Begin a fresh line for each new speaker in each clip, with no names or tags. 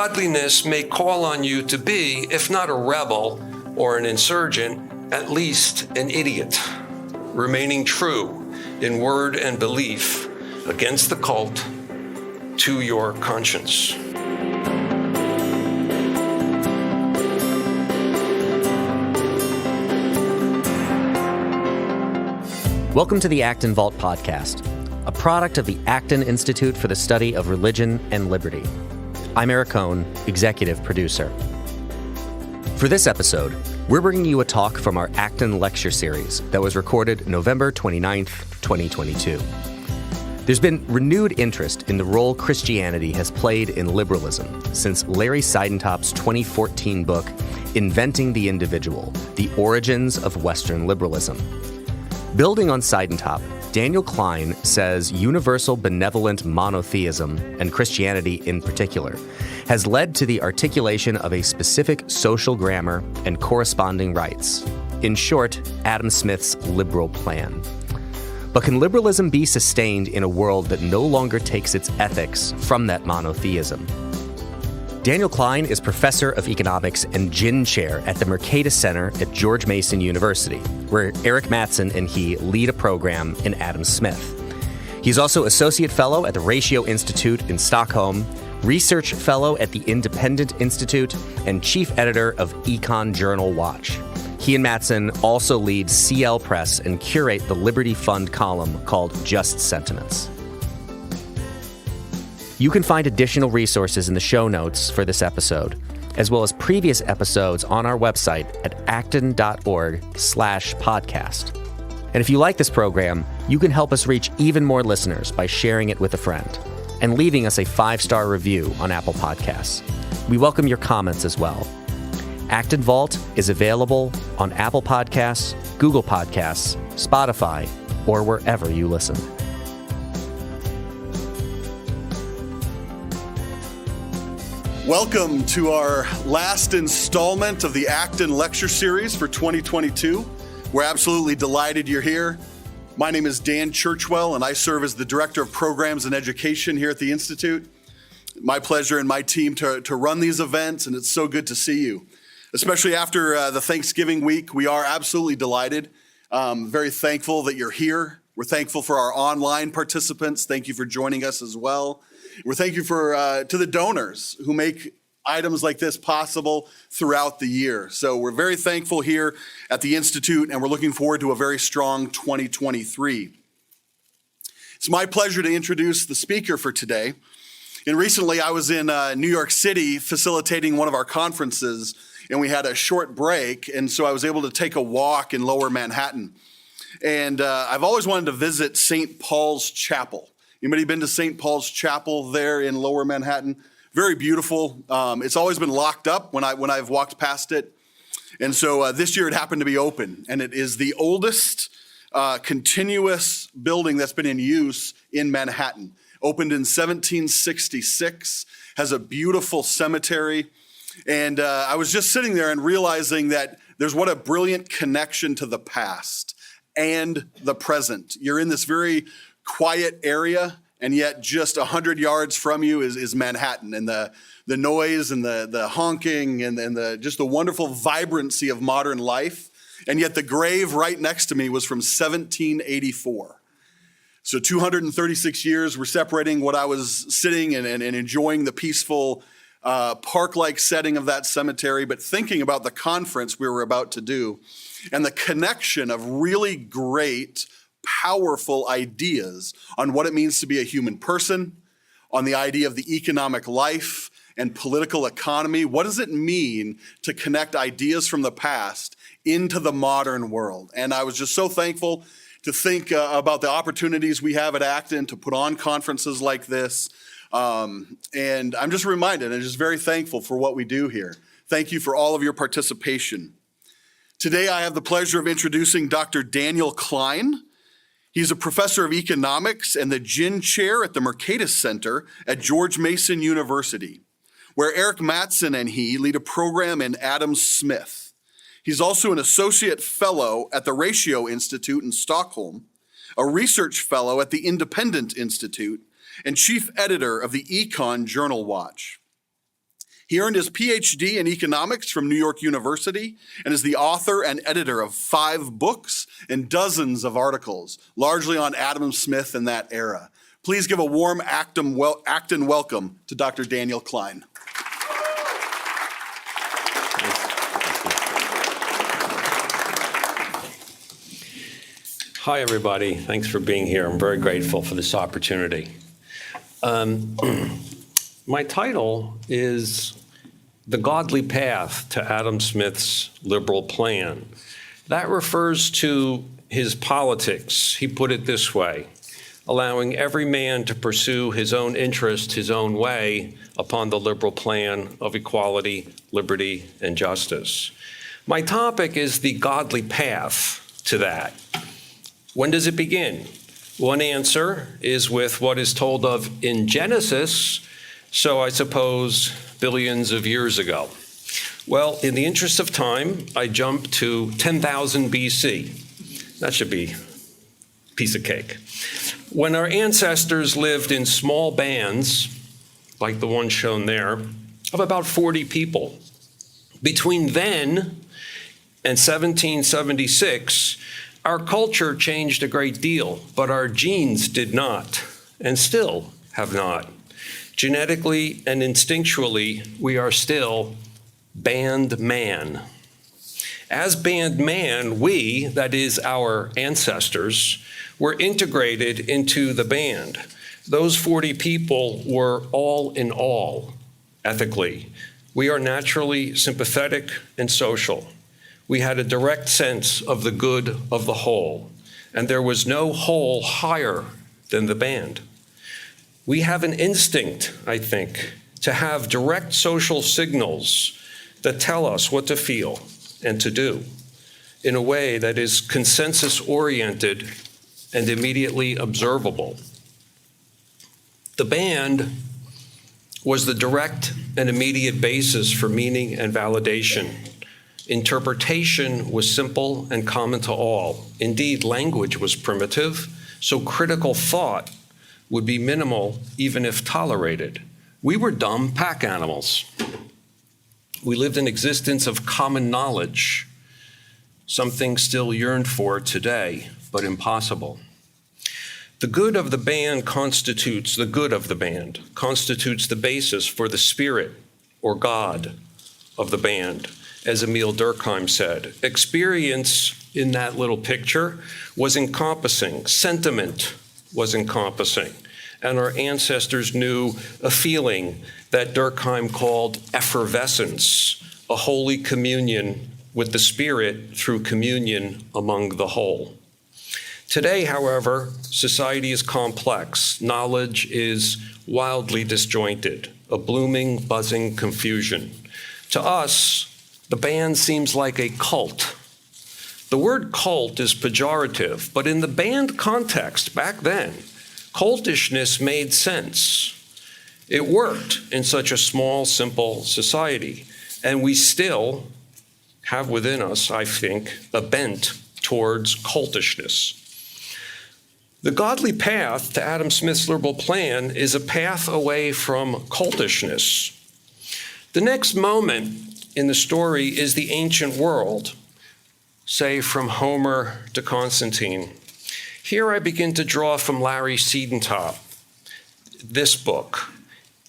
godliness may call on you to be, if not a rebel or an insurgent, at least an idiot, remaining true in word and belief against the cult to your conscience.
Welcome to the Acton Vault podcast, a product of the Acton Institute for the Study of Religion and Liberty. I'm Erik Matson, executive producer. For this episode, we're bringing you a talk from our Acton lecture series that was recorded November 29th, 2022. There's been renewed interest in the role Christianity has played in liberalism since Larry Siedentop's 2014 book, Inventing the Individual: The Origins of Western Liberalism. Building on Siedentop, Daniel Klein says universal benevolent monotheism, and Christianity in particular, has led to the articulation of a specific social grammar and corresponding rights. In short, Adam Smith's liberal plan. But can liberalism be sustained in a world that no longer takes its ethics from that monotheism? Daniel Klein is professor of economics and JIN Chair at the Mercatus Center at George Mason University, where Erik Matson and he lead a program in Adam Smith. He's also associate fellow at the Ratio Institute in Stockholm, research fellow at the Independent Institute, and chief editor of Econ Journal Watch. He and Matson also lead CL Press and curate the Liberty Fund column called Just Sentiments. You can find additional resources in the show notes for this episode, as well as previous episodes on our website at acton.org/podcast. And if you like this program, you can help us reach even more listeners by sharing it with a friend and leaving us a 5-star review on Apple Podcasts. We welcome your comments as well. Acton Vault is available on Apple Podcasts, Google Podcasts, Spotify, or wherever you listen.
Welcome to our last installment of the Acton Lecture Series for 2022. We're absolutely delighted you're here. My name is Dan Churchwell, and I serve as the Director of Programs and Education here at the Institute. My pleasure and my team to run these events, and it's so good to see you. Especially after the Thanksgiving week, we are absolutely delighted. Very thankful that you're here. We're thankful for our online participants. Thank you for joining us as well. We're thankful to the donors who make items like this possible throughout the year. So we're very thankful here at the Institute, and we're looking forward to a very strong 2023. It's my pleasure to introduce the speaker for today. And recently I was in New York City facilitating one of our conferences, and we had a short break, and so I was able to take a walk in Lower Manhattan. And I've always wanted to visit St. Paul's Chapel. Anybody been to St. Paul's Chapel there in Lower Manhattan? Very beautiful. It's always been locked up when I've walked past it. And so this year it happened to be open. And it is the oldest continuous building that's been in use in Manhattan. Opened in 1766, has a beautiful cemetery. And I was just sitting there and realizing that there's what a brilliant connection to the past and the present. You're in this very quiet area, and yet just 100 yards from you is Manhattan, and the noise and the honking and just the wonderful vibrancy of modern life. And yet the grave right next to me was from 1784. So 236 years were separating what I was sitting and enjoying the peaceful park-like setting of that cemetery, but thinking about the conference we were about to do and the connection of really great powerful ideas on what it means to be a human person, on the idea of the economic life and political economy. What does it mean to connect ideas from the past into the modern world? And I was just so thankful to think about the opportunities we have at Acton to put on conferences like this. And I'm just reminded and just very thankful for what we do here. Thank you for all of your participation. Today, I have the pleasure of introducing Dr. Daniel Klein. He's a professor of economics and the JIN Chair at the Mercatus Center at George Mason University, where Erik Matson and he lead a program in Adam Smith. He's also an associate fellow at the Ratio Institute in Stockholm, a research fellow at the Independent Institute, and chief editor of the Econ Journal Watch. He earned his PhD in economics from New York University and is the author and editor of 5 books and dozens of articles, largely on Adam Smith and that era. Please give a warm Acton welcome to Dr. Daniel Klein.
Hi, everybody. Thanks for being here. I'm very grateful for this opportunity. My title is The Godly Path to Adam Smith's Liberal Plan. That refers to his politics. He put it this way: allowing every man to pursue his own interest, his own way, upon the liberal plan of equality, liberty, and justice. My topic is the godly path to that. When does it begin? One answer is with what is told of in Genesis, so I suppose billions of years ago. Well, in the interest of time, I jump to 10,000 BC. That should be a piece of cake. When our ancestors lived in small bands, like the one shown there, of about 40 people. Between then and 1776, our culture changed a great deal, but our genes did not, and still have not. Genetically and instinctually, we are still band man. As band man, we, that is our ancestors, were integrated into the band. Those 40 people were all in all, ethically. We are naturally sympathetic and social. We had a direct sense of the good of the whole, and there was no whole higher than the band. We have an instinct, I think, to have direct social signals that tell us what to feel and to do in a way that is consensus-oriented and immediately observable. The band was the direct and immediate basis for meaning and validation. Interpretation was simple and common to all. Indeed, language was primitive, so critical thought would be minimal even if tolerated. We were dumb pack animals. We lived an existence of common knowledge, something still yearned for today, but impossible. The good of the band constitutes the basis for the spirit or God of the band, as Emile Durkheim said. Experience in that little picture was encompassing, sentiment was encompassing, and our ancestors knew a feeling that Durkheim called effervescence, a holy communion with the spirit through communion among the whole. Today, however, society is complex. Knowledge is wildly disjointed, a blooming, buzzing confusion. To us, the band seems like a cult. The word cult is pejorative, but in the band context back then, cultishness made sense. It worked in such a small, simple society, and we still have within us, I think, a bent towards cultishness. The godly path to Adam Smith's liberal plan is a path away from cultishness. The next moment in the story is the ancient world, say from Homer to Constantine. Here I begin to draw from Larry Siedentop, this book.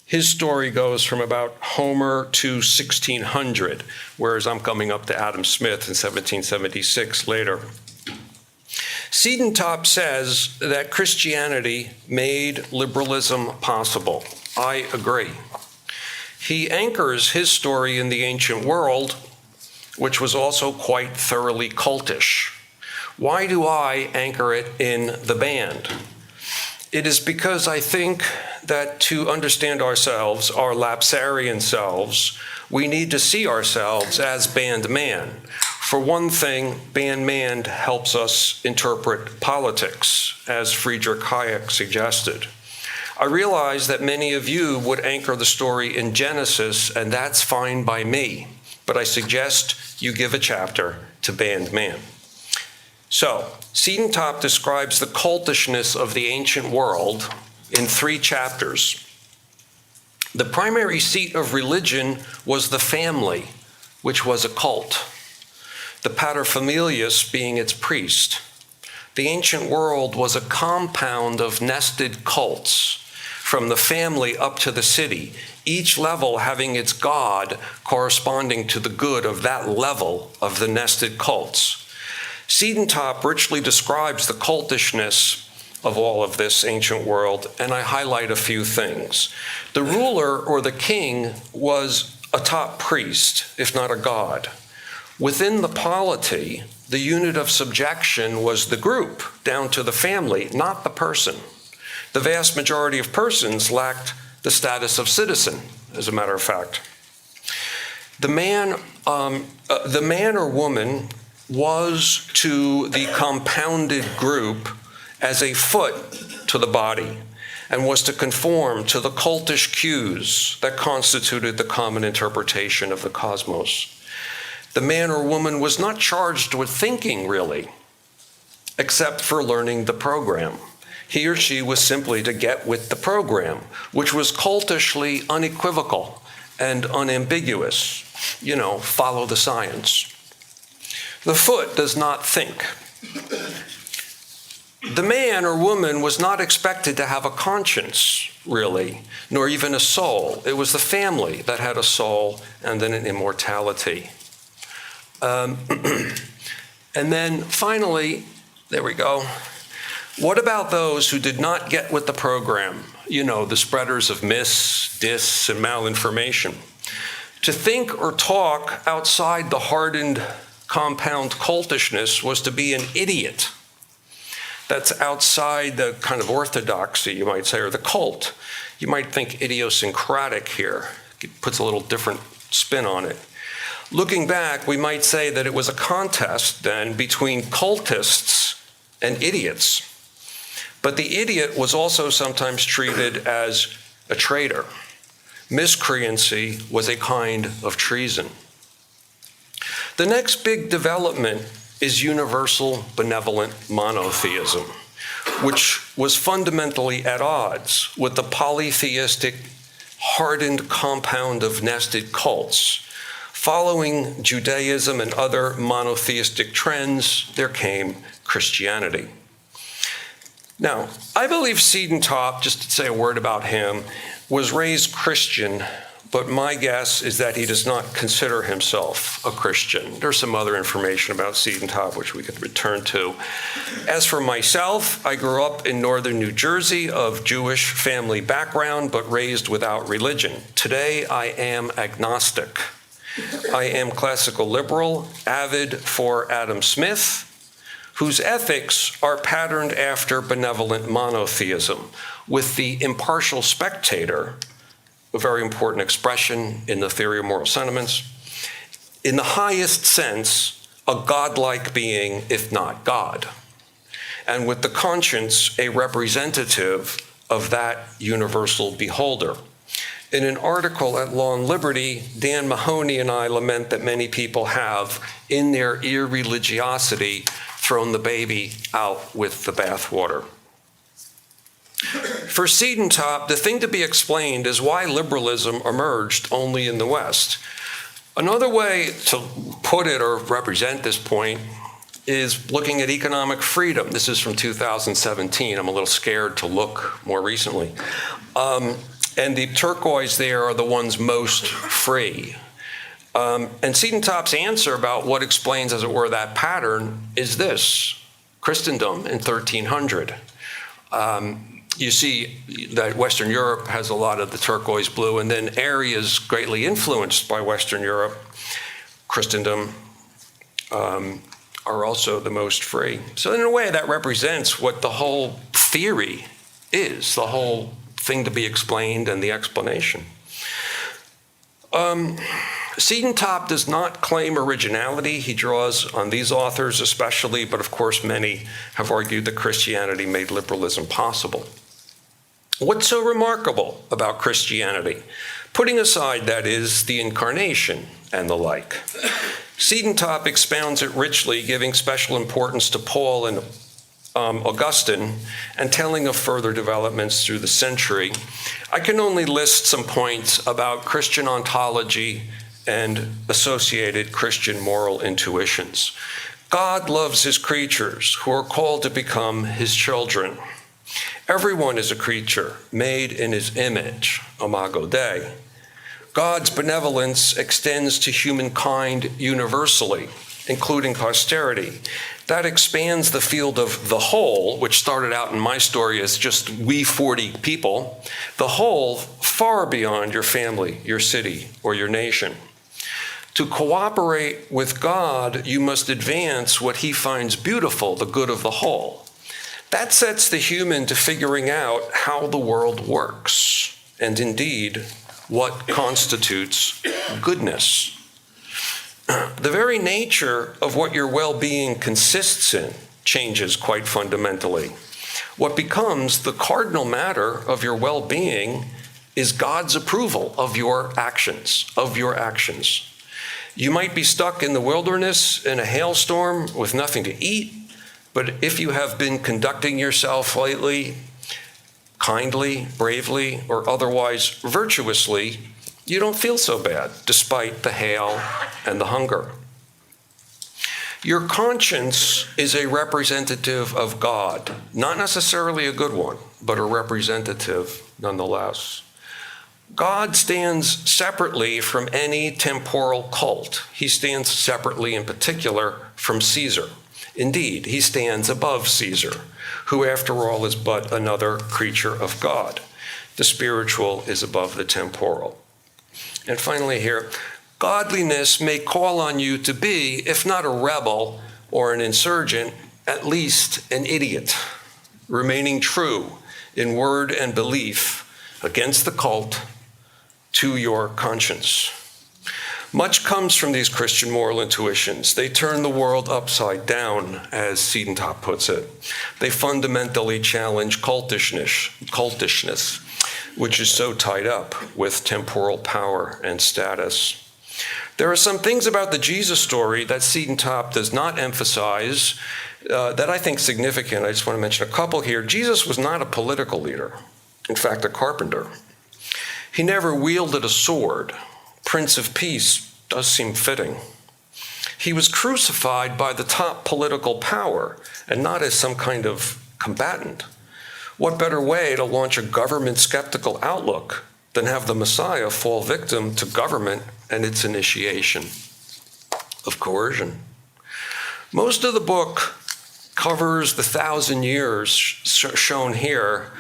His story goes from about Homer to 1600, whereas I'm coming up to Adam Smith in 1776 later. Siedentop says that Christianity made liberalism possible. I agree. He anchors his story in the ancient world, which was also quite thoroughly cultish. Why do I anchor it in the band? It is because I think that to understand ourselves, our lapsarian selves, we need to see ourselves as band man. For one thing, band man helps us interpret politics, as Friedrich Hayek suggested. I realize that many of you would anchor the story in Genesis, and that's fine by me, but I suggest you give a chapter to band man. So, Siedentop describes the cultishness of the ancient world in 3 chapters. The primary seat of religion was the family, which was a cult, the paterfamilias being its priest. The ancient world was a compound of nested cults, from the family up to the city, each level having its god corresponding to the good of that level of the nested cults. Siedentop richly describes the cultishness of all of this ancient world, and I highlight a few things. The ruler or the king was a top priest, if not a god. Within the polity, the unit of subjection was the group, down to the family, not the person. The vast majority of persons lacked the status of citizen, as a matter of fact. The man or woman was to the compounded group as a foot to the body, and was to conform to the cultish cues that constituted the common interpretation of the cosmos. The man or woman was not charged with thinking, really, except for learning the program. He or she was simply to get with the program, which was cultishly unequivocal and unambiguous. Follow the science. The foot does not think. The man or woman was not expected to have a conscience, really, nor even a soul. It was the family that had a soul and then an immortality. And then finally, there we go. What about those who did not get with the program? The spreaders of myths, dis, and malinformation. To think or talk outside the hardened compound cultishness was to be an idiot. That's outside the kind of orthodoxy, you might say, or the cult. You might think idiosyncratic here. It puts a little different spin on it. Looking back, we might say that it was a contest then between cultists and idiots. But the idiot was also sometimes treated as a traitor. Miscreancy was a kind of treason. The next big development is universal benevolent monotheism, which was fundamentally at odds with the polytheistic, hardened compound of nested cults. Following Judaism and other monotheistic trends, there came Christianity. Now, I believe Siedentop, just to say a word about him, was raised Christian, but my guess is that he does not consider himself a Christian. There's some other information about Siedentop which we could return to. As for myself, I grew up in northern New Jersey of Jewish family background, but raised without religion. Today, I am agnostic. I am classical liberal, avid for Adam Smith, whose ethics are patterned after benevolent monotheism, with the impartial spectator, a very important expression in the theory of moral sentiments, in the highest sense, a godlike being, if not God, and with the conscience, a representative of that universal beholder. In an article at Law and Liberty, Dan Mahoney and I lament that many people have, in their irreligiosity, thrown the baby out with the bathwater. For Siedentop, the thing to be explained is why liberalism emerged only in the West. Another way to put it or represent this point is looking at economic freedom. This is from 2017. I'm a little scared to look more recently. And the turquoise there are the ones most free. And Siedentop's answer about what explains, as it were, that pattern is this: Christendom in 1300. You see that Western Europe has a lot of the turquoise blue, and then areas greatly influenced by Western Europe, Christendom, are also the most free. So in a way, that represents what the whole theory is, the whole thing to be explained and the explanation. Siedentop does not claim originality. He draws on these authors especially, but of course many have argued that Christianity made liberalism possible. What's so remarkable about Christianity? Putting aside, that is, the incarnation and the like. Siedentop expounds it richly, giving special importance to Paul and Augustine, and telling of further developments through the century, I can only list some points about Christian ontology and associated Christian moral intuitions. God loves his creatures who are called to become his children. Everyone is a creature made in his image, imago Dei. God's benevolence extends to humankind universally, including posterity. That expands the field of the whole, which started out in my story as just we 40 people, the whole far beyond your family, your city, or your nation. To cooperate with God, you must advance what he finds beautiful, the good of the whole. That sets the human to figuring out how the world works, and indeed, what constitutes goodness. The very nature of what your well-being consists in changes quite fundamentally. What becomes the cardinal matter of your well-being is God's approval of your actions, You might be stuck in the wilderness in a hailstorm with nothing to eat, but if you have been conducting yourself lately, kindly, bravely, or otherwise virtuously, you don't feel so bad, despite the hail and the hunger. Your conscience is a representative of God, not necessarily a good one, but a representative nonetheless. God stands separately from any temporal cult. He stands separately, in particular, from Caesar. Indeed, he stands above Caesar, who, after all, is but another creature of God. The spiritual is above the temporal. And finally here, godliness may call on you to be, if not a rebel or an insurgent, at least an idiot, remaining true in word and belief against the cult to your conscience. Much comes from these Christian moral intuitions. They turn the world upside down, as Siedentop puts it. They fundamentally challenge cultishness, which is so tied up with temporal power and status. There are some things about the Jesus story that Siedentop does not emphasize that I think significant. I just want to mention a couple here. Jesus was not a political leader, in fact, a carpenter. He never wielded a sword. Prince of Peace does seem fitting. He was crucified by the top political power and not as some kind of combatant. What better way to launch a government-skeptical outlook than have the Messiah fall victim to government and its initiation of coercion? Most of the book covers the 1,000 years shown here,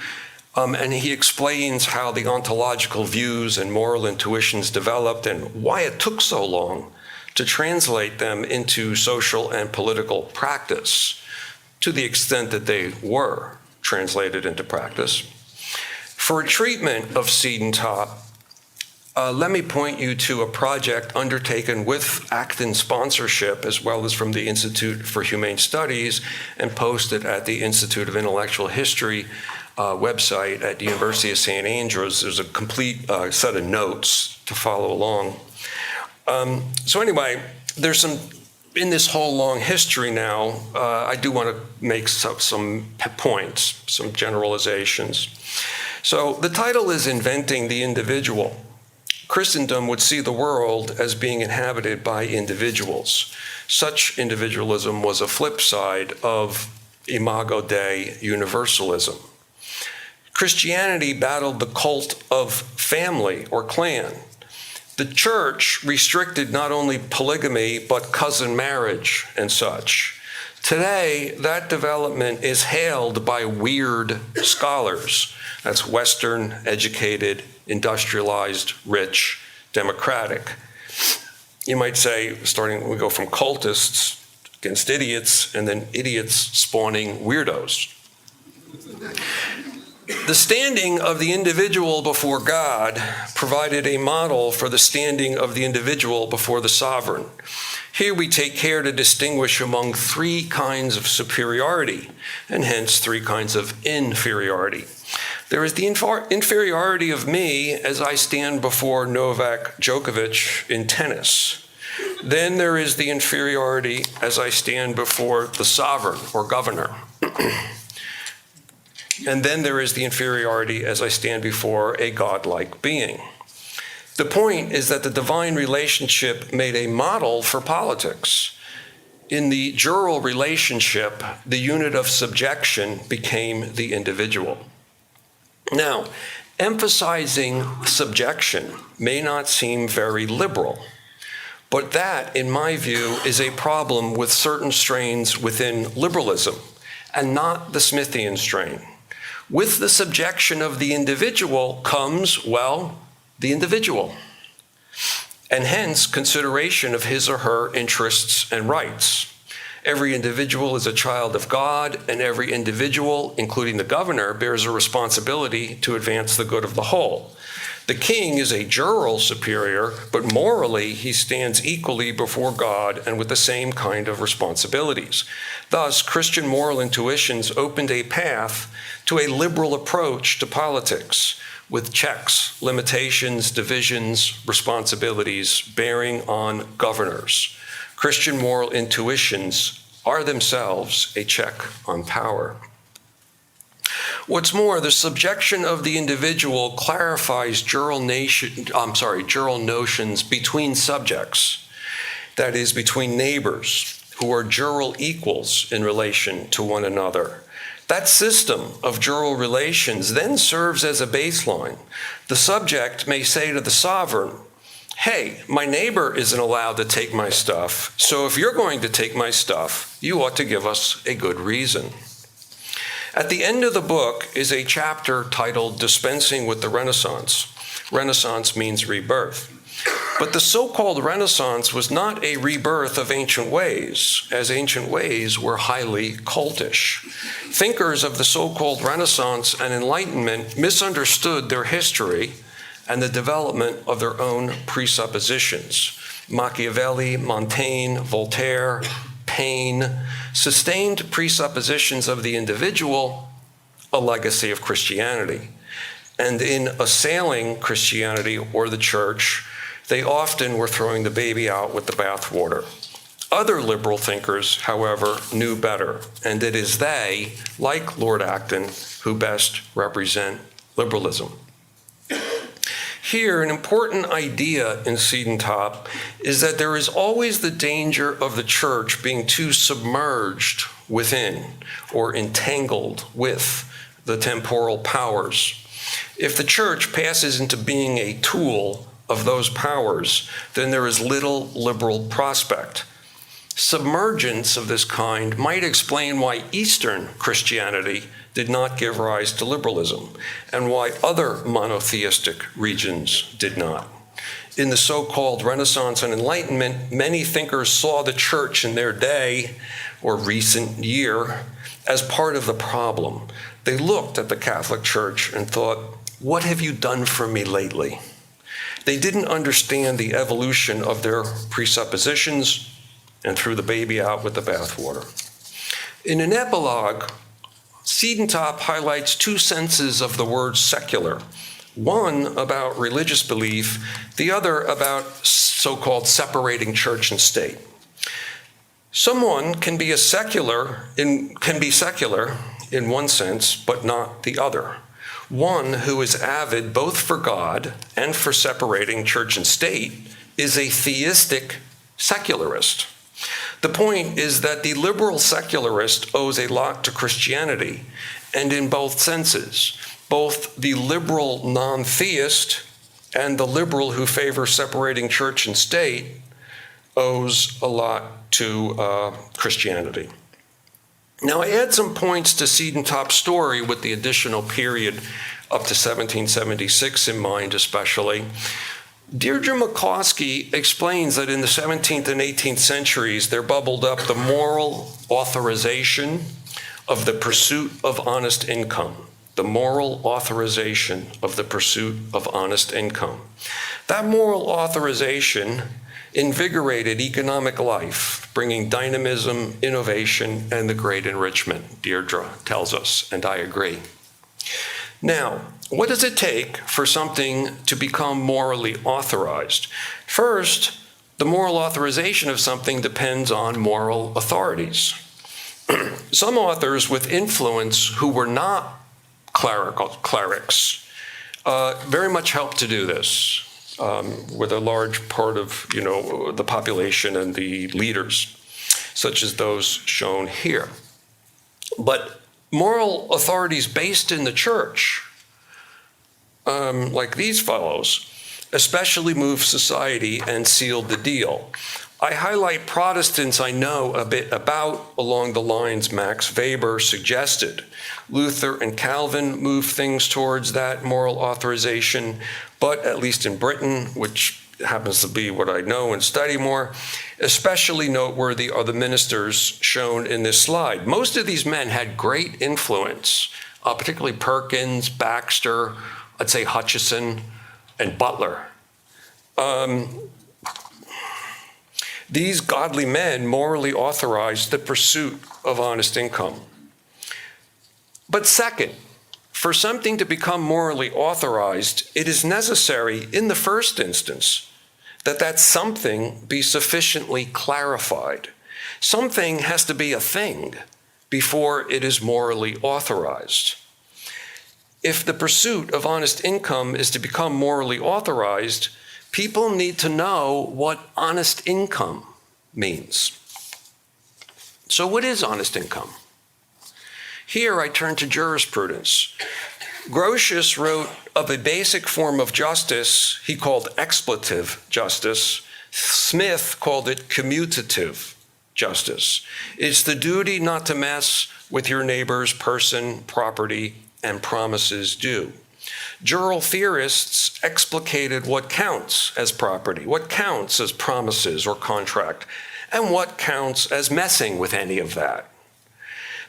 and he explains how the ontological views and moral intuitions developed and why it took so long to translate them into social and political practice, to the extent that they were translated into practice. For a treatment of Siedentop, let me point you to a project undertaken with Acton sponsorship, as well as from the Institute for Humane Studies, and posted at the Institute of Intellectual History website at the University of St. Andrews. There's a complete set of notes to follow along. So anyway, there's some, in this whole long history now, I do want to make some points, some generalizations. So the title is Inventing the Individual. Christendom would see the world as being inhabited by individuals. Such individualism was a flip side of Imago Dei universalism. Christianity battled the cult of family or clan. The church restricted not only polygamy, but cousin marriage and such. Today, that development is hailed by weird scholars. That's Western, educated, industrialized, rich, democratic. You might say, we go from cultists against idiots, and then idiots spawning weirdos. The standing of the individual before God provided a model for the standing of the individual before the sovereign. Here we take care to distinguish among three kinds of superiority, and hence three kinds of inferiority. There is the inferiority of me as I stand before Novak Djokovic in tennis. Then there is the inferiority as I stand before the sovereign or governor. And then there is the inferiority as I stand before a godlike being. The point is that the divine relationship made a model for politics. In the jural relationship, the unit of subjection became the individual. Now, emphasizing subjection may not seem very liberal, but that, in my view, is a problem with certain strains within liberalism, and not the Smithian strain. With the subjection of the individual comes, well, the individual, and hence consideration of his or her interests and rights. Every individual is a child of God, and every individual, including the governor, bears a responsibility to advance the good of the whole. The king is a jural superior, but morally he stands equally before God and with the same kind of responsibilities. Thus, Christian moral intuitions opened a path to a liberal approach to politics, with checks, limitations, divisions, responsibilities bearing on governors. Christian moral intuitions are themselves a check on power. What's more, the subjection of the individual clarifies jural notions between subjects, that is, between neighbors who are jural equals in relation to one another. That system of jural relations then serves as a baseline. The subject may say to the sovereign, hey, my neighbor isn't allowed to take my stuff, so if you're going to take my stuff, you ought to give us a good reason. At the end of the book is a chapter titled Dispensing with the Renaissance. Renaissance means rebirth. But the so-called Renaissance was not a rebirth of ancient ways, as ancient ways were highly cultish. Thinkers of the so-called Renaissance and Enlightenment misunderstood their history and the development of their own presuppositions. Machiavelli, Montaigne, Voltaire, Paine sustained presuppositions of the individual, a legacy of Christianity. And in assailing Christianity or the church, they often were throwing the baby out with the bathwater. Other liberal thinkers, however, knew better, and it is they, like Lord Acton, who best represent liberalism. Here, an important idea in Siedentop is that there is always the danger of the church being too submerged within or entangled with the temporal powers. If the church passes into being a tool of those powers, then there is little liberal prospect. Submergence of this kind might explain why Eastern Christianity did not give rise to liberalism, and why other monotheistic regions did not. In the so-called Renaissance and Enlightenment, many thinkers saw the church in their day or recent year as part of the problem. They looked at the Catholic Church and thought, what have you done for me lately? They didn't understand the evolution of their presuppositions and threw the baby out with the bathwater. In an epilogue, Siedentop highlights two senses of the word secular, one about religious belief, the other about so-called separating church and state. Someone can be secular in one sense, but not the other. One who is avid both for God and for separating church and state is a theistic secularist. The point is that the liberal secularist owes a lot to Christianity, and in both senses. Both the liberal non-theist and the liberal who favors separating church and state owes a lot to Christianity. Now, I add some points to Siedentop's story with the additional period up to 1776 in mind, especially. Deirdre McCloskey explains that in the 17th and 18th centuries, there bubbled up the moral authorization of the pursuit of honest income. The moral authorization of the pursuit of honest income. That moral authorization invigorated economic life, bringing dynamism, innovation, and the great enrichment, Deirdre tells us, and I agree. Now, what does it take for something to become morally authorized? First, the moral authorization of something depends on moral authorities. Some authors with influence who were not clerics very much helped to do this, with a large part of the population and the leaders, such as those shown here. But moral authorities based in the church, like these fellows, especially moved society and sealed the deal. I highlight Protestants I know a bit about along the lines Max Weber suggested. Luther and Calvin moved things towards that moral authorization, but at least in Britain, which happens to be what I know and study more, especially noteworthy are the ministers shown in this slide. Most of these men had great influence, particularly Perkins, Baxter, I'd say Hutchison, and Butler. These godly men morally authorized the pursuit of honest income. But second, for something to become morally authorized, it is necessary in the first instance that something be sufficiently clarified. Something has to be a thing before it is morally authorized. If the pursuit of honest income is to become morally authorized, people need to know what honest income means. So what is honest income? Here I turn to jurisprudence. Grotius wrote of a basic form of justice he called expletive justice. Smith called it commutative justice. It's the duty not to mess with your neighbor's person, property, and promises due. Jural theorists explicated what counts as property, what counts as promises or contract, and what counts as messing with any of that.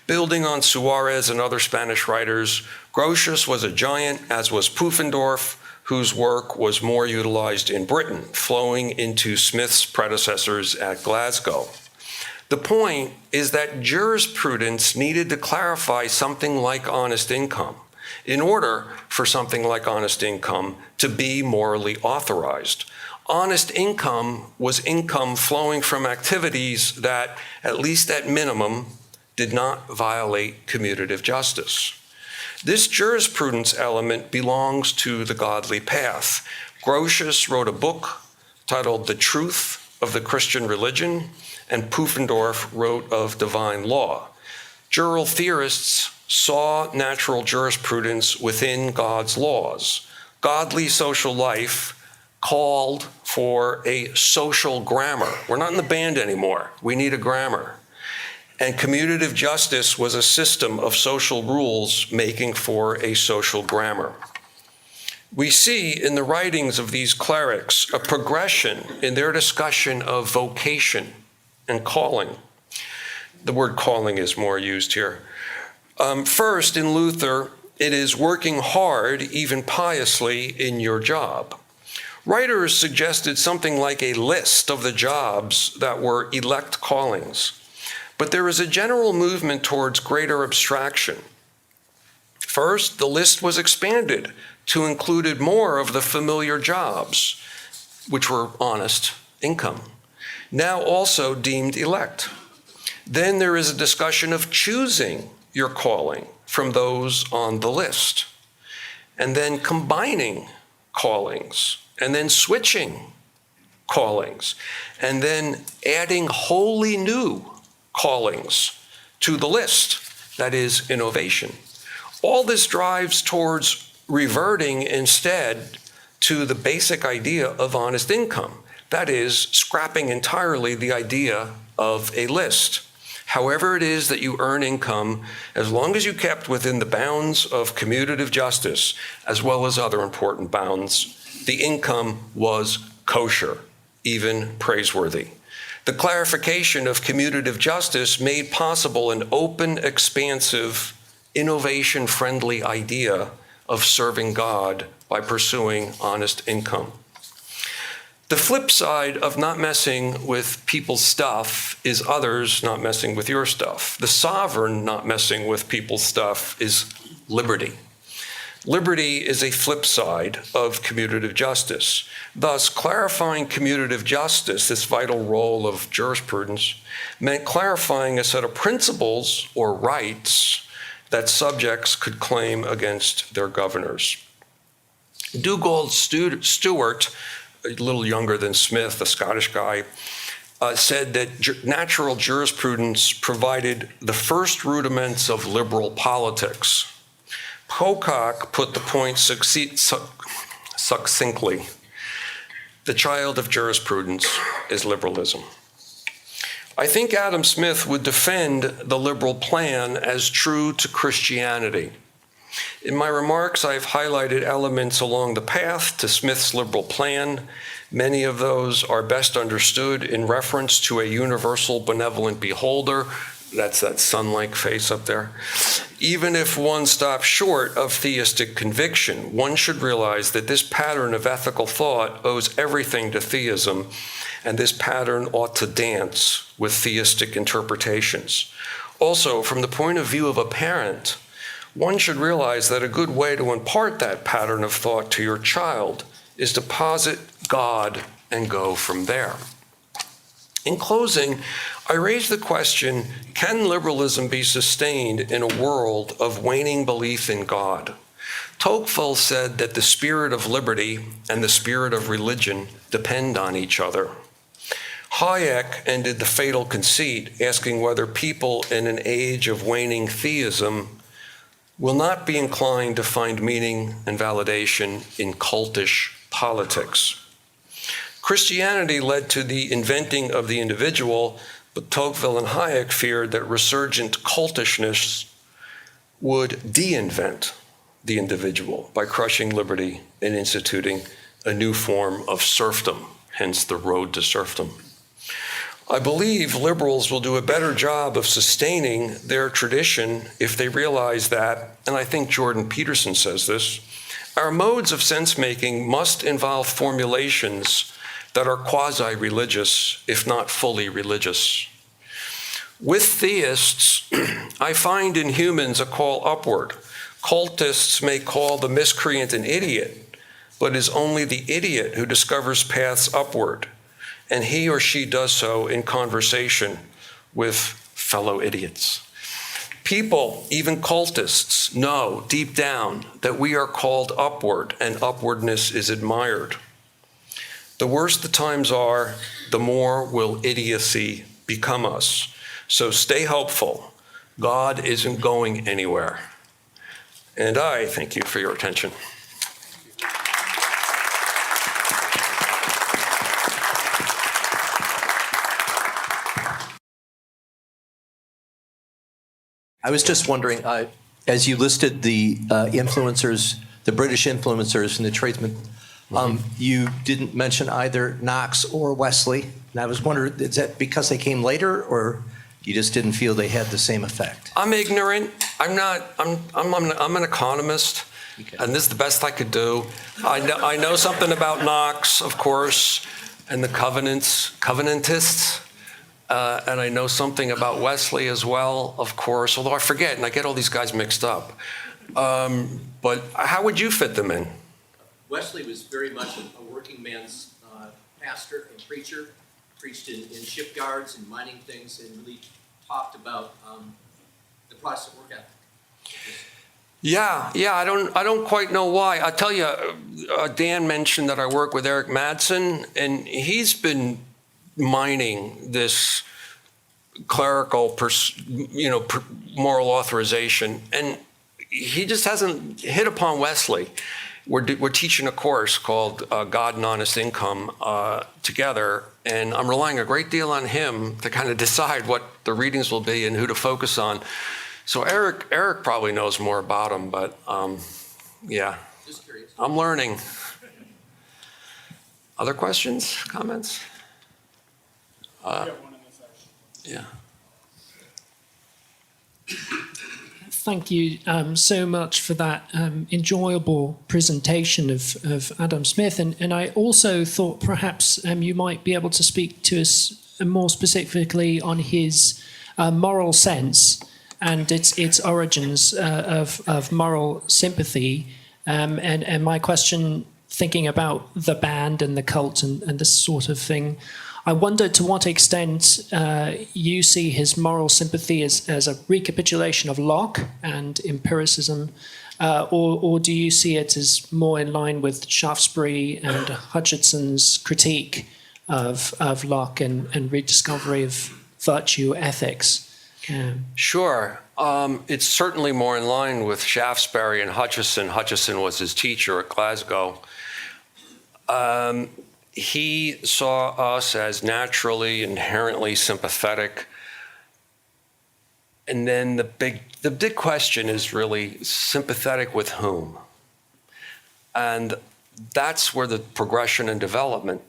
Building on Suarez and other Spanish writers, Grotius was a giant, as was Pufendorf, whose work was more utilized in Britain, flowing into Smith's predecessors at Glasgow. The point is that jurisprudence needed to clarify something like honest income in order for something like honest income to be morally authorized. Honest income was income flowing from activities that, at least at minimum, did not violate commutative justice. This jurisprudence element belongs to the godly path. Grotius wrote a book titled The Truth of the Christian Religion, and Pufendorf wrote of divine law. Jural theorists saw natural jurisprudence within God's laws. Godly social life called for a social grammar. We're not in the band anymore. We need a grammar. And commutative justice was a system of social rules making for a social grammar. We see in the writings of these clerics a progression in their discussion of vocation and calling. The word calling is more used here. First, in Luther, it is working hard, even piously, in your job. Writers suggested something like a list of the jobs that were elect callings. But there is a general movement towards greater abstraction. First, the list was expanded to include more of the familiar jobs, which were honest income, now also deemed elect. Then there is a discussion of choosing your calling from those on the list, and then combining callings, and then switching callings, and then adding wholly new callings to the list, that is, innovation. All this drives towards reverting instead to the basic idea of honest income, that is, scrapping entirely the idea of a list. However it is that you earn income, as long as you kept within the bounds of commutative justice, as well as other important bounds, the income was kosher, even praiseworthy. The clarification of commutative justice made possible an open, expansive, innovation-friendly idea of serving God by pursuing honest income. The flip side of not messing with people's stuff is others not messing with your stuff. The sovereign not messing with people's stuff is liberty. Liberty is a flip side of commutative justice. Thus, clarifying commutative justice, this vital role of jurisprudence, meant clarifying a set of principles or rights that subjects could claim against their governors. Dugald Stewart, a little younger than Smith, a Scottish guy, said that natural jurisprudence provided the first rudiments of liberal politics. Pocock put the point succinctly. The child of jurisprudence is liberalism. I think Adam Smith would defend the liberal plan as true to Christianity. In my remarks, I've highlighted elements along the path to Smith's liberal plan. Many of those are best understood in reference to a universal benevolent beholder. That's that sun-like face up there. Even if one stops short of theistic conviction, one should realize that this pattern of ethical thought owes everything to theism, and this pattern ought to dance with theistic interpretations. Also, from the point of view of a parent, one should realize that a good way to impart that pattern of thought to your child is to posit God and go from there. In closing, I raise the question, can liberalism be sustained in a world of waning belief in God? Tocqueville said that the spirit of liberty and the spirit of religion depend on each other. Hayek ended the fatal conceit, asking whether people in an age of waning theism will not be inclined to find meaning and validation in cultish politics. Christianity led to the inventing of the individual, but Tocqueville and Hayek feared that resurgent cultishness would de-invent the individual by crushing liberty and instituting a new form of serfdom, hence the road to serfdom. I believe liberals will do a better job of sustaining their tradition if they realize that, and I think Jordan Peterson says this, our modes of sense-making must involve formulations that are quasi-religious, if not fully religious. With theists, I find in humans a call upward. Cultists may call the miscreant an idiot, but it is only the idiot who discovers paths upward, and he or she does so in conversation with fellow idiots. People, even cultists, know deep down that we are called upward, and upwardness is admired. The worse the times are, the more will idiocy become us. So stay hopeful. God isn't going anywhere. And I thank you for your attention.
I was just wondering, as you listed the influencers, the British influencers and the tradesmen, you didn't mention either Knox or Wesley. And I was wondering, is that because they came later, or you just didn't feel they had the same effect?
I'm ignorant. I'm an economist, okay. And this is the best I could do. I know something about Knox, of course, and the Covenantists. And I know something about Wesley as well, of course, although I forget, and I get all these guys mixed up. But how would you fit them in?
Wesley was very much a working man's pastor and preacher, preached in shipyards and mining things, and really talked about the Protestant work ethic.
Yeah, I don't quite know why. I tell you, Dan mentioned that I work with Erik Matson, and he's been mining this clerical, moral authorization, and he just hasn't hit upon Wesley. We're teaching a course called God and Honest Income together, and I'm relying a great deal on him to kind of decide what the readings will be and who to focus on. So Erik probably knows more about him, but yeah, just curious. I'm learning. Other questions, comments? Yeah.
Thank you so much for that enjoyable presentation of Adam Smith. And I also thought perhaps you might be able to speak to us more specifically on his moral sense and its origins of moral sympathy. And my question, thinking about the band and the cult and this sort of thing, I wonder to what extent you see his moral sympathy as a recapitulation of Locke and empiricism, or do you see it as more in line with Shaftesbury and Hutchinson's critique of Locke and rediscovery of virtue ethics?
Sure. It's certainly more in line with Shaftesbury and Hutchison. Hutchison was his teacher at Glasgow. He saw us as naturally, inherently sympathetic. And then the big question is really sympathetic with whom? And that's where the progression and development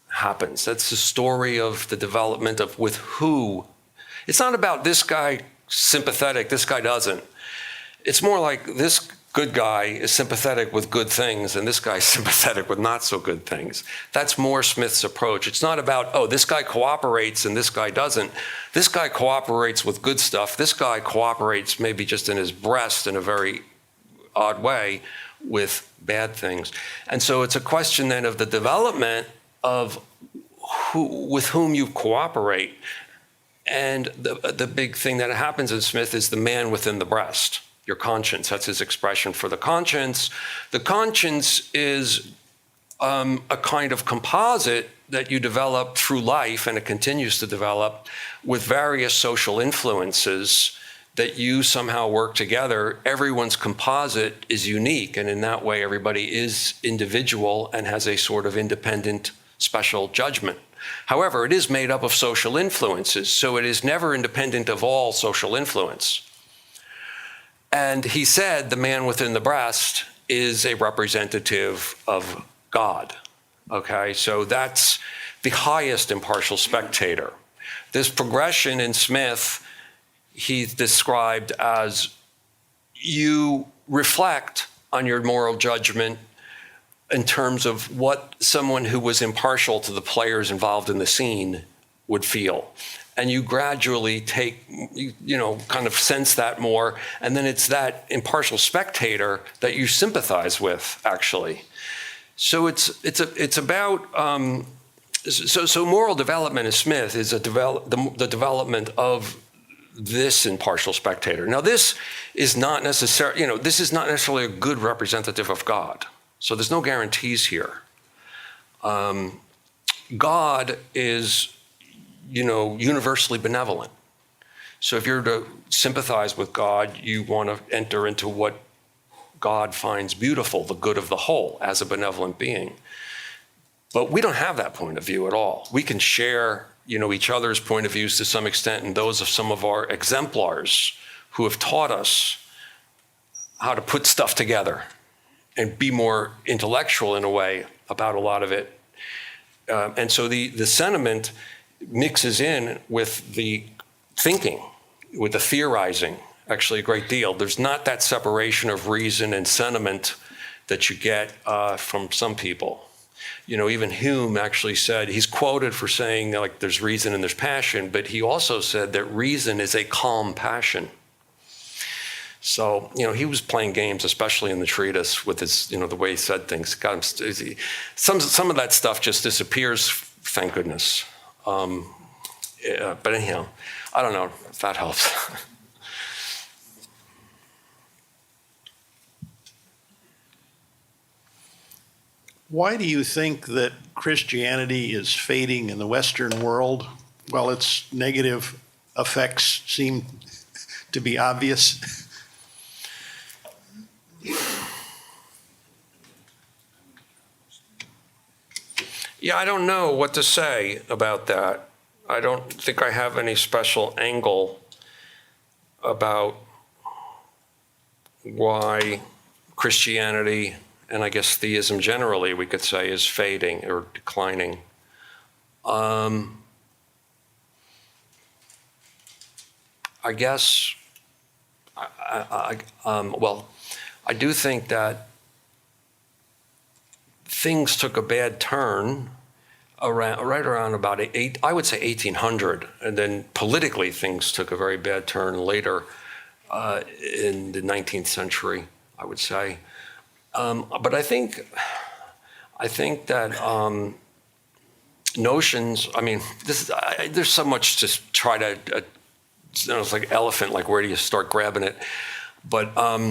happens. That's the story of the development of with who. It's not about this guy sympathetic, this guy doesn't. It's more like this good guy is sympathetic with good things and this guy's sympathetic with not so good things. That's more Smith's approach. It's not about, oh, this guy cooperates and this guy doesn't. This guy cooperates with good stuff. This guy cooperates maybe just in his breast in a very odd way with bad things. And so it's a question then of the development of with whom you cooperate. And the big thing that happens in Smith is the man within the breast, your conscience. That's his expression for the conscience. The conscience is a kind of composite that you develop through life, and it continues to develop with various social influences that you somehow work together. Everyone's composite is unique, and in that way, everybody is individual and has a sort of independent special judgment. However, it is made up of social influences, so it is never independent of all social influence. And he said the man within the breast is a representative of God. Okay, so that's the highest impartial spectator. This progression in Smith, he's described as you reflect on your moral judgment in terms of what someone who was impartial to the players involved in the scene would feel. And you gradually take, kind of sense that more. And then it's that impartial spectator that you sympathize with, actually. So it's about, so moral development in Smith is the development of this impartial spectator. Now, this is not necessarily a good representative of God. So there's no guarantees here. God is, universally benevolent. So if you're to sympathize with God, you want to enter into what God finds beautiful, the good of the whole, as a benevolent being. But we don't have that point of view at all. We can share, each other's point of views to some extent, and those of some of our exemplars who have taught us how to put stuff together and be more intellectual in a way about a lot of it. And so the sentiment mixes in with the thinking, with the theorizing, actually a great deal. There's not that separation of reason and sentiment that you get from some people. Even Hume actually said, he's quoted for saying like there's reason and there's passion, but he also said that reason is a calm passion. So, he was playing games, especially in the treatise with his, the way he said things. Got him, some of that stuff just disappears, thank goodness. But anyhow, I don't know if that helps.
Why do you think that Christianity is fading in the Western world while its negative effects seem to be obvious?
Yeah, I don't know what to say about that. I don't think I have any special angle about why Christianity, and I guess theism generally, we could say, is fading or declining. I guess, I do think that things took a bad turn right around about I would say 1800, and then politically things took a very bad turn later in the 19th century, I would say. But I think that notions. I mean, there's so much to try to. It's like elephant. Like, where do you start grabbing it? But I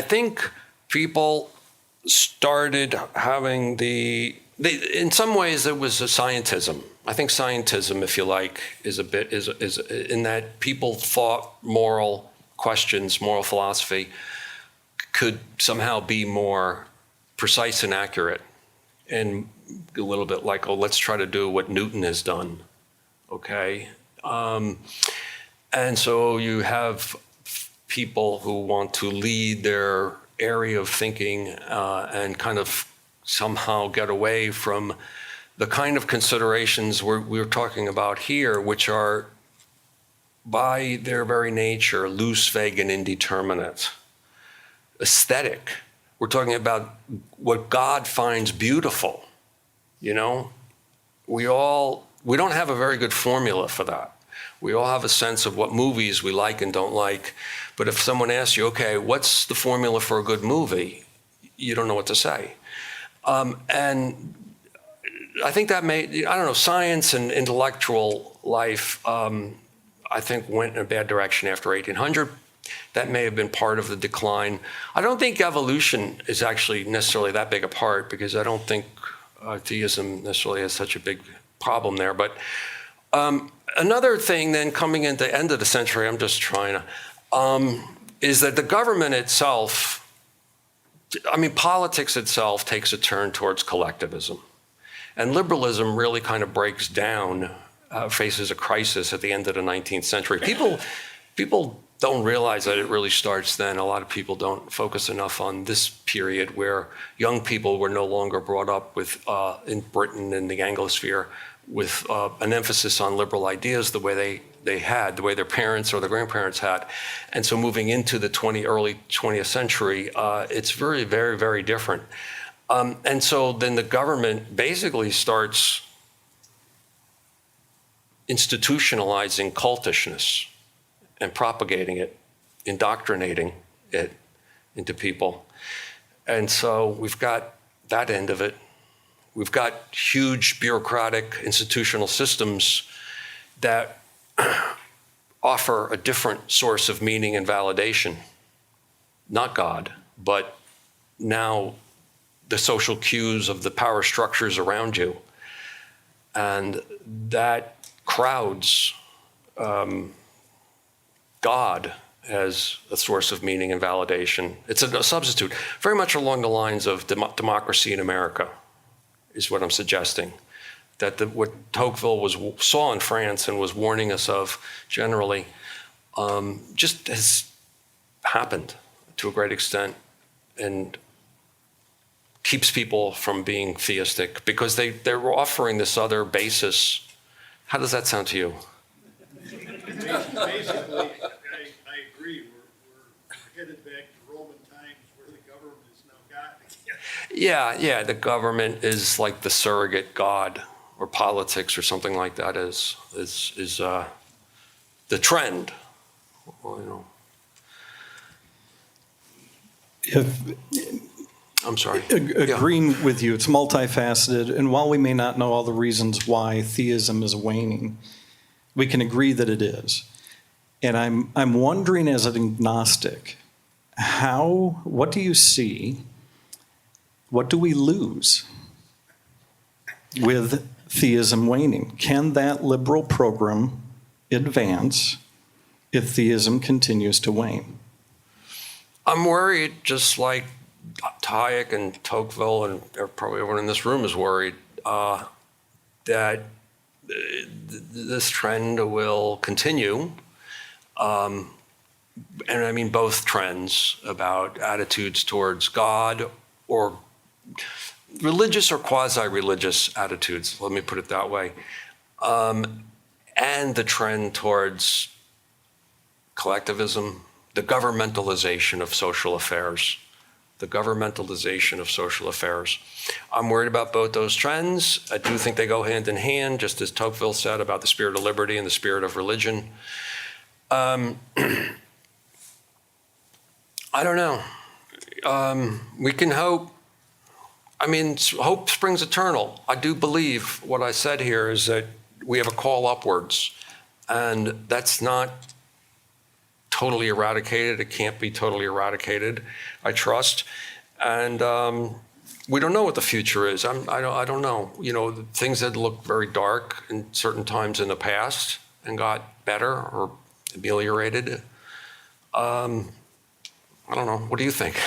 think people started having in some ways it was a scientism. I think scientism, if you like, is in that people thought moral questions, moral philosophy could somehow be more precise and accurate, and a little bit like, oh, let's try to do what Newton has done, okay? And so you have people who want to lead their area of thinking and kind of somehow get away from the kind of considerations we're talking about here, which are by their very nature loose, vague, and indeterminate. Aesthetic. We're talking about what God finds beautiful, you know? We don't have a very good formula for that. We all have a sense of what movies we like and don't like. But if someone asks you, okay, what's the formula for a good movie? You don't know what to say. And I think that science and intellectual life, I think went in a bad direction after 1800. That may have been part of the decline. I don't think evolution is actually necessarily that big a part, because I don't think theism necessarily has such a big problem there. But another thing then coming into the end of the century, I'm just trying to, is that the government itself, politics itself takes a turn towards collectivism. And liberalism really kind of breaks down, faces a crisis at the end of the 19th century. People don't realize that it really starts then. A lot of people don't focus enough on this period where young people were no longer brought up with, in Britain and the Anglosphere, with an emphasis on liberal ideas the way they had, the way their parents or their grandparents had. And so moving into the early 20th century, it's very, very, very different. And so then the government basically starts institutionalizing cultishness and propagating it, indoctrinating it into people. And so we've got that end of it. We've got huge bureaucratic institutional systems that offer a different source of meaning and validation. Not God, but now the social cues of the power structures around you. And that crowds God as a source of meaning and validation. It's a substitute, very much along the lines of democracy in America, is what I'm suggesting. That what Tocqueville saw in France and was warning us of generally just has happened to a great extent and keeps people from being theistic because they're offering this other basis. How does that sound to you?
Basically, I agree. We're headed back to Roman times where the government is now God again.
Yeah. The government is like the surrogate God, or politics, or something like that is the trend. Well, I'm sorry.
Agreeing with you, it's multifaceted, and while we may not know all the reasons why theism is waning, we can agree that it is. And I'm wondering, as an agnostic, what do you see? What do we lose with theism waning? Can that liberal program advance if theism continues to wane?
I'm worried, just like Hayek and Tocqueville and probably everyone in this room is worried, that this trend will continue. And I mean both trends about attitudes towards God or religious or quasi-religious attitudes, let me put it that way, and the trend towards collectivism, the governmentalization of social affairs. I'm worried about both those trends. I do think they go hand in hand, just as Tocqueville said about the spirit of liberty and the spirit of religion. I don't know. we can hope. I mean, hope springs eternal. I do believe what I said here is that we have a call upwards, and that's not totally eradicated. It can't be totally eradicated, I trust. And we don't know what the future is. I don't know. You know, things that look very dark in certain times in the past and got better or ameliorated. I don't know. What do you think?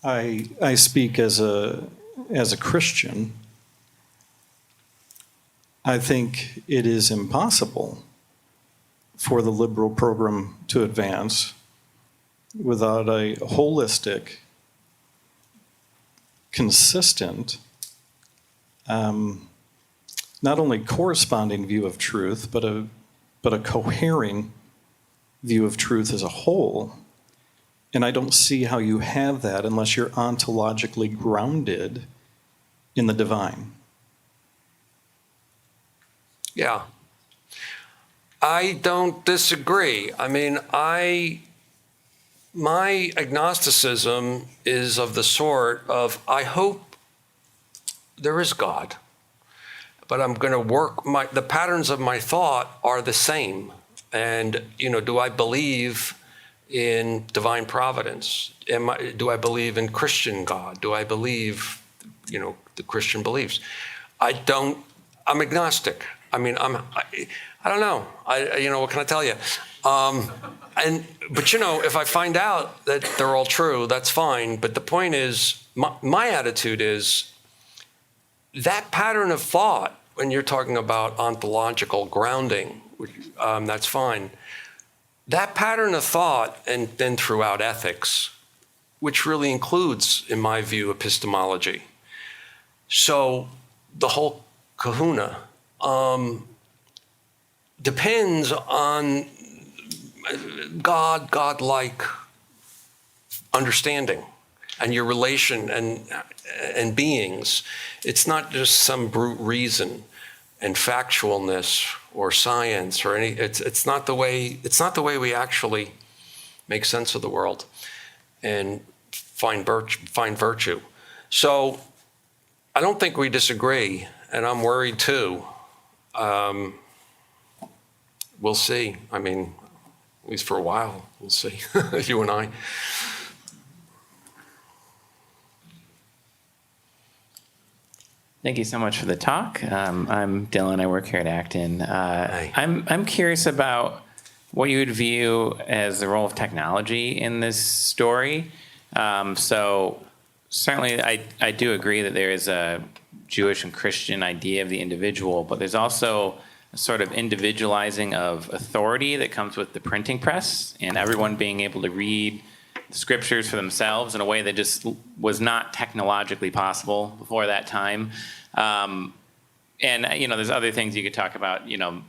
I speak as a Christian. I think it is impossible for the liberal program to advance without a holistic, consistent, not only corresponding view of truth, but a cohering view of truth as a whole. And I don't see how you have that unless you're ontologically grounded in the divine.
Yeah. I don't disagree. I mean, my agnosticism is of the sort of, I hope there is God, but I'm going to work, the patterns of my thought are the same. And, you know, do I believe in divine providence? Do I believe in Christian God? Do I believe, you know, the Christian beliefs? I'm agnostic. I mean, I don't know. You know, what can I tell you? But you know, if I find out that they're all true, that's fine. But the point is, my attitude is that pattern of thought, when you're talking about ontological grounding, that's fine. That pattern of thought, and then throughout ethics, which really includes, in my view, epistemology. So the whole kahuna depends on godlike understanding and your relation and beings. It's not just some brute reason and factualness or science or any. It's not the way we actually make sense of the world and find virtue. So I don't think we disagree, and I'm worried too. We'll see. I mean, at least for a while, we'll see. You and I.
Thank you so much for the talk. I'm Dylan. I work here at Acton. I'm curious about what you would view as the role of technology in this story. So certainly, I do agree that there is a Jewish and Christian idea of the individual, but there's also a sort of individualizing of authority that comes with the printing press and everyone being able to read the scriptures for themselves in a way that just was not technologically possible before that time. And, you know, there's other things you could talk about, you know,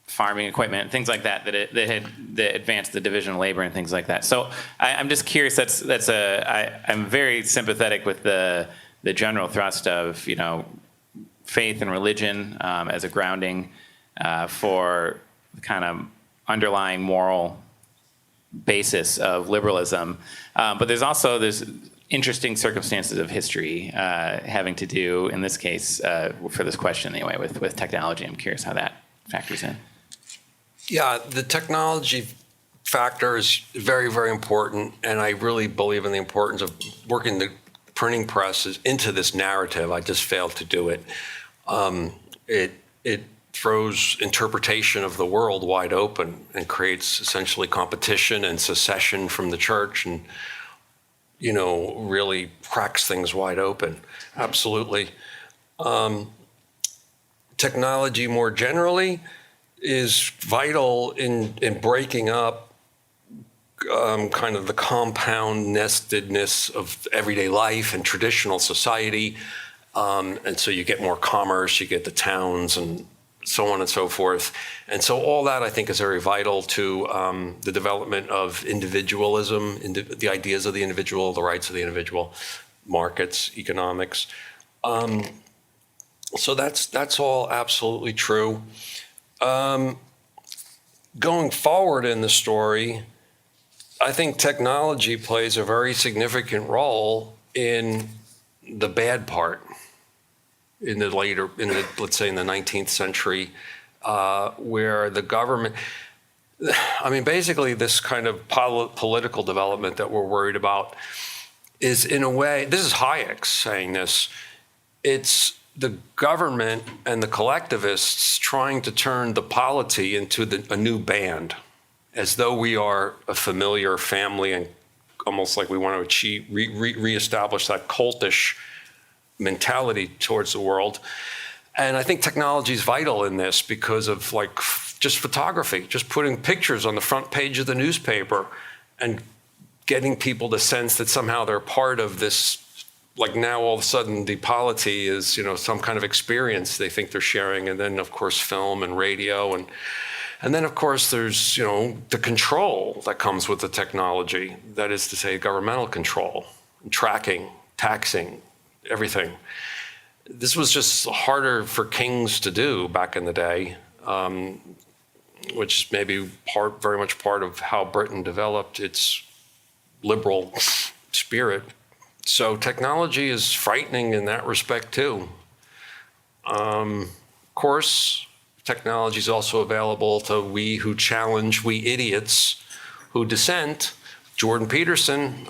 farming equipment, things like that that advanced the division of labor and things like that. So I'm just curious, I'm very sympathetic with the general thrust of, you know, faith and religion as a grounding for the kind of underlying moral basis of liberalism. But there's interesting circumstances of history having to do, in this case, for this question anyway, with technology. I'm curious how that factors in.
Yeah, the technology factor is very, very important, and I really believe in the importance of working the printing presses into this narrative. I just failed to do it. It throws interpretation of the world wide open and creates essentially competition and secession from the church, and, you know, really cracks things wide open. Absolutely. Technology more generally is vital in breaking up kind of the compound nestedness of everyday life and traditional society. And so you get more commerce, you get the towns and so on and so forth. And so all that, I think, is very vital to the development of individualism, the ideas of the individual, the rights of the individual, markets, economics. So that's all absolutely true. going forward in the story, I think technology plays a very significant role in the bad part let's say in the 19th century, where the government, basically this kind of political development that we're worried about is, in a way, this is Hayek saying this, it's the government and the collectivists trying to turn the polity into a new band, as though we are a familiar family, and almost like we want to reestablish that cultish mentality towards the world. And I think technology is vital in this because of just photography, just putting pictures on the front page of the newspaper and getting people to sense that somehow they're part of this. Like now all of a sudden the polity is, some kind of experience they think they're sharing. And then of course film and radio and then of course there's, the control that comes with the technology. That is to say governmental control, tracking, taxing, everything. This was just harder for kings to do back in the day, which is maybe very much part of how Britain developed its liberal spirit. So technology is frightening in that respect too. Of course, technology is also available to we who challenge, we idiots who dissent. Jordan Peterson,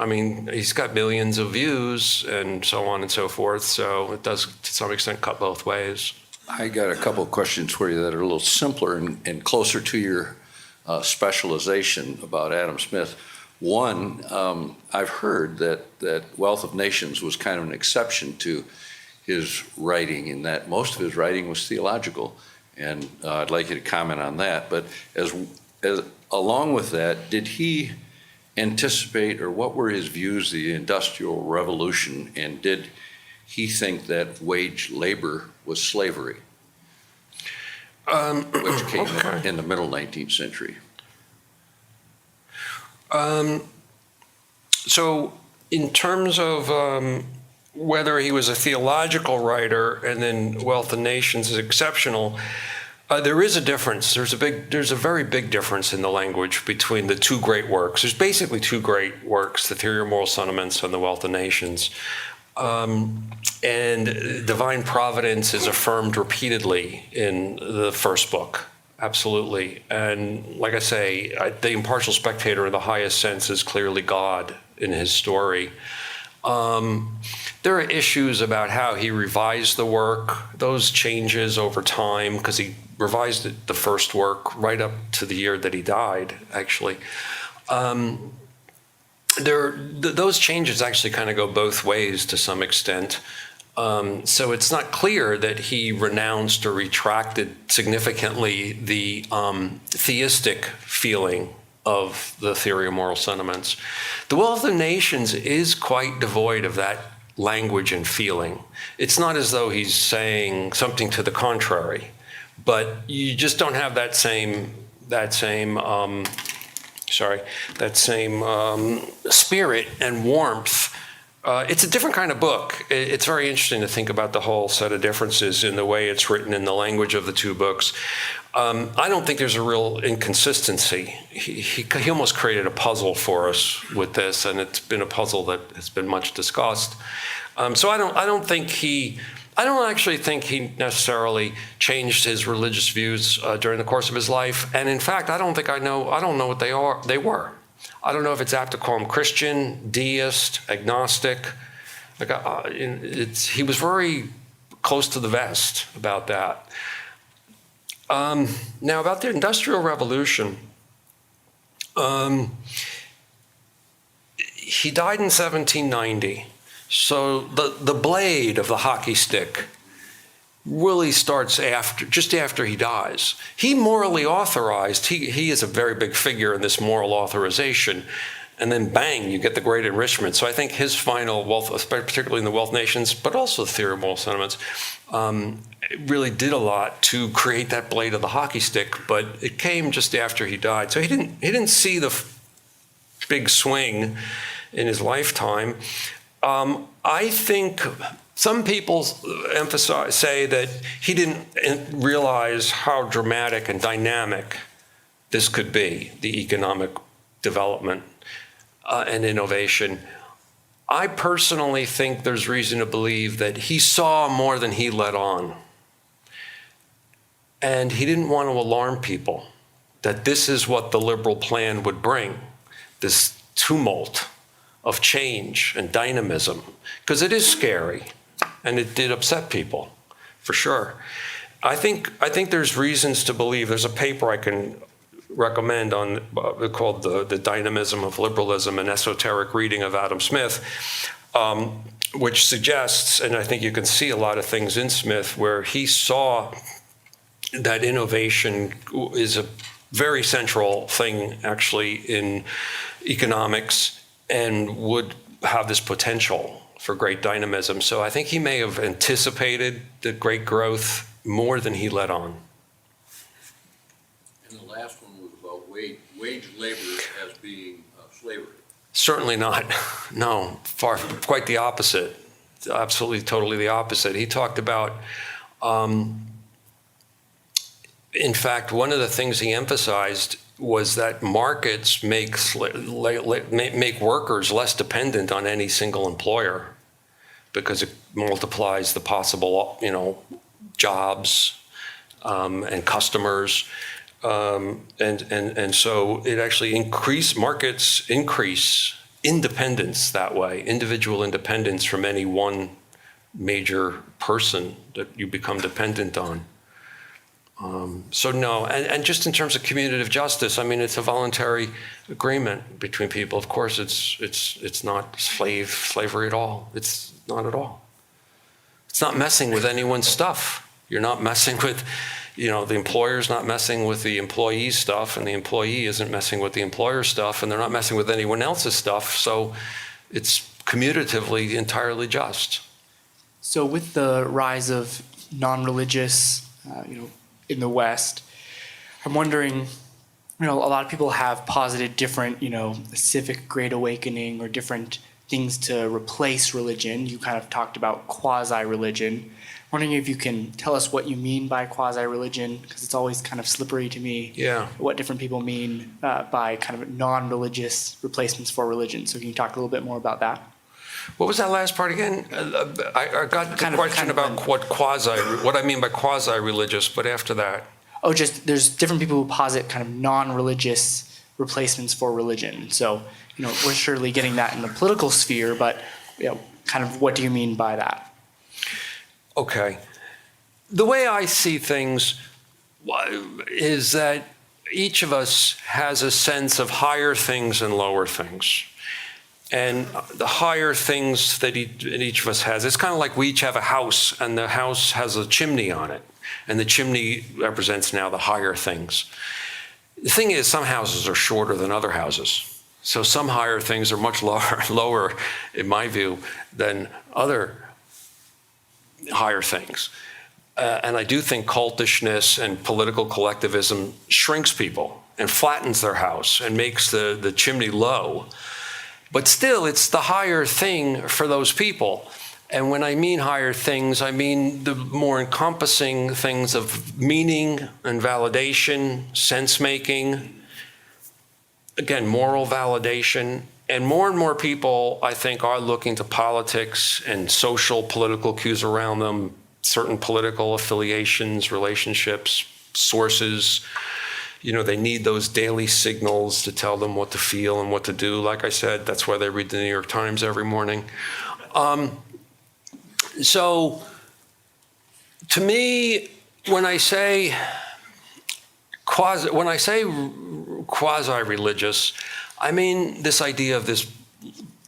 he's got millions of views and so on and so forth. So it does, to some extent, cut both ways.
I got a couple of questions for you that are a little simpler and closer to your specialization about Adam Smith. One, I've heard that Wealth of Nations was kind of an exception to his writing in that most of his writing was theological. And I'd like you to comment on that. But as along with that, did he anticipate, or what were his views, the Industrial Revolution, and did he think that wage labor was slavery, which came in the middle 19th century?
So in terms of whether he was a theological writer and then Wealth of Nations is exceptional, there is a difference. There's a very big difference in the language between the two great works. There's basically two great works, The Theory of Moral Sentiments and The Wealth of Nations. And divine providence is affirmed repeatedly in the first book, absolutely. And like I say, the impartial spectator in the highest sense is clearly God in his story. There are issues about how he revised the work. Those changes over time, because he revised the first work right up to the year that he died, actually. Those changes actually kind of go both ways to some extent. So it's not clear that he renounced or retracted significantly the theistic feeling of the Theory of Moral Sentiments. The Wealth of Nations is quite devoid of that language and feeling. It's not as though he's saying something to the contrary, but you just don't have that same spirit and warmth. It's a different kind of book. It's very interesting to think about the whole set of differences in the way it's written in the language of the two books. I don't think there's a real inconsistency. He almost created a puzzle for us with this, and it's been a puzzle that has been much discussed. So I don't actually think he necessarily changed his religious views during the course of his life. And in fact, I don't know what they were. I don't know if it's apt to call him Christian, deist, agnostic. He was very close to the vest about that. Now, about the Industrial Revolution, he died in 1790. So the blade of the hockey stick really starts just after he dies. He morally authorized, he is a very big figure in this moral authorization, and then bang, you get the great enrichment. So I think his final wealth, particularly in the Wealth Nations, but also the Theory of Moral Sentiments, really did a lot to create that blade of the hockey stick, but it came just after he died. So he didn't see the big swing in his lifetime. I think some people say that he didn't realize how dramatic and dynamic this could be, the economic development and innovation. I personally think there's reason to believe that he saw more than he let on. And he didn't want to alarm people that this is what the liberal plan would bring, this tumult of change and dynamism, because it is scary and it did upset people, for sure. I think there's reasons to believe, there's a paper I can recommend on called the Dynamism of Liberalism, an esoteric reading of Adam Smith, which suggests, and I think you can see a lot of things in Smith, where he saw that innovation is a very central thing actually in economics and would have this potential for great dynamism. So I think he may have anticipated the great growth more than he let on.
And the last one was about wage labor as being slavery.
Certainly not. No, quite the opposite. Absolutely, totally the opposite. He talked about, in fact, one of the things he emphasized was that markets make workers less dependent on any single employer because it multiplies the possible, jobs and customers. And so it actually markets increase independence that way, individual independence from any one major person that you become dependent on. So no, and just in terms of commutative justice, I mean, it's a voluntary agreement between people. Of course, it's not slavery at all. It's not at all. It's not messing with anyone's stuff. You're not messing with, the employer's not messing with the employee's stuff, and the employee isn't messing with the employer's stuff, and they're not messing with anyone else's stuff. So it's commutatively entirely just.
So with the rise of non-religious, in the West, I'm wondering, a lot of people have posited different, civic great awakening or different things to replace religion. You kind of talked about quasi-religion. I'm wondering if you can tell us what you mean by quasi-religion, because it's always kind of slippery to me.
Yeah.
What different people mean by kind of non-religious replacements for religion. So can you talk a little bit more about that?
What was that last part again? I got the question about what I mean by quasi-religious, but after that.
Oh, just there's different people who posit kind of non-religious replacements for religion. So, we're surely getting that in the political sphere, but kind of what do you mean by that?
Okay. The way I see things is that each of us has a sense of higher things and lower things. And the higher things that each of us has, it's kind of like we each have a house, and the house has a chimney on it. And the chimney represents now the higher things. The thing is, some houses are shorter than other houses. So some higher things are much lower, in my view, than other higher things. And I do think cultishness and political collectivism shrinks people and flattens their house and makes the chimney low. But still, it's the higher thing for those people. And when I mean higher things, I mean the more encompassing things of meaning and validation, sense-making, again, moral validation. And more people, I think, are looking to politics and social political cues around them, certain political affiliations, relationships, sources. They need those daily signals to tell them what to feel and what to do. Like I said, that's why they read the New York Times every morning. So to me, when I say quasi-religious, I mean this idea of this